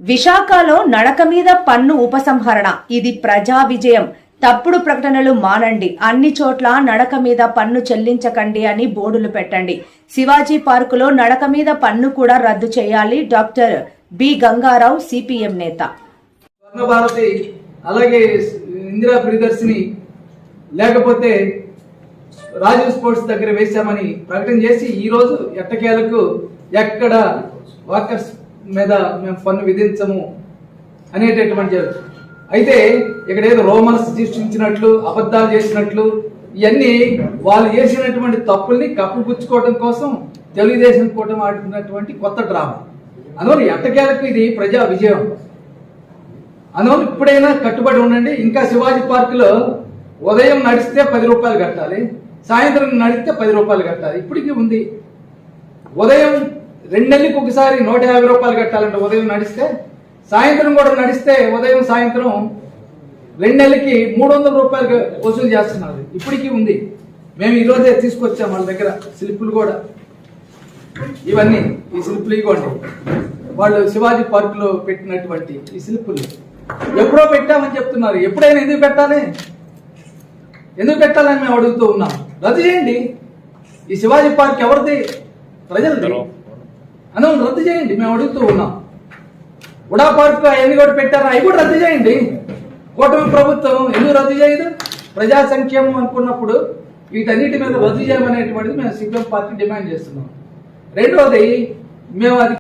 విశాఖలో నడక మీద పన్ను ఉపసంహరణ ఇది ప్రజా విజయం. తప్పుడు ప్రకటనలు మానండి. అన్ని చోట్ల నడక మీద పన్ను చెల్లించకండి అని బోర్డులు పెట్టండి. శివాజీ పార్కులో నడక మీద పన్ను కూడా రద్దు చేయాలి. డాక్టర్ బి గంగారావు సిపిఎం నేత. స్వర్ణభారతి అలాగే ఇందిరా ప్రియదర్శిని లేకపోతే రాజీవ్ స్పోర్ట్స్ దగ్గర వేశామని ప్రకటన చేసి ఈ రోజు ఎట్టకేలకు ఎక్కడ వాకర్స్ మీద మేము పన్ను విధించము అనేటటువంటి అయితే ఇక్కడ ఏదో రోమన్స్ సృష్టించినట్లు అబద్ధాలు చేసినట్లు ఇవన్నీ వాళ్ళు చేసినటువంటి తప్పుల్ని కప్పుపుచ్చుకోవడం కోసం తెలుగుదేశం కూటమి ఆడుతున్నటువంటి కొత్త డ్రామా. అందువల్ల ఎట్టకేలకు ఇది ప్రజా విజయం. అందువల్ల ఇప్పుడైనా కట్టుబడి ఉండండి. ఇంకా శివాజీ పార్కులో ఉదయం నడిస్తే 10 రూపాయలు కట్టాలి, సాయంత్రం నడిస్తే 10 రూపాయలు కట్టాలి. ఇప్పటికీ ఉంది. ఉదయం 2 నెలలకు ఒకసారి 150 రూపాయలు కట్టాలంటే ఉదయం నడిస్తే, సాయంత్రం కూడా నడిస్తే ఉదయం సాయంత్రం 2 నెలలకి 300 రూపాయలు వసూలు చేస్తున్నారు. ఇప్పటికీ ఉంది. మేము ఈరోజే తీసుకొచ్చాం వాళ్ళ దగ్గర స్లిప్పులు కూడా. ఇవన్నీ ఈ స్లిప్పులు ఇవ్వండి. వాళ్ళు శివాజీ పార్కులో పెట్టినటువంటి ఈ స్లిప్పులు ఎప్పుడో పెట్టామని చెప్తున్నారు. ఎప్పుడైనా ఎందుకు పెట్టాలి, ఎందుకు పెట్టాలని మేము అడుగుతూ ఉన్నాం. రద్దు చేయండి. ఈ శివాజీ పార్క్ ఎవరిది? ప్రజలది. అందువల్ల రద్దు చేయండి మేము అడుగుతూ ఉన్నాం. ఉడా పార్క్ అవన్నీ కూడా పెట్టారు, అవి కూడా రద్దు చేయండి. కూటమి ప్రభుత్వం ఎందుకు రద్దు చేయదు? ప్రజా సంక్షేమం అనుకున్నప్పుడు వీటన్నిటి మీద రద్దు చేయమనేటువంటిది మేము సిపిఎం పార్టీ డిమాండ్ చేస్తున్నాం. రెండవది, మేము అది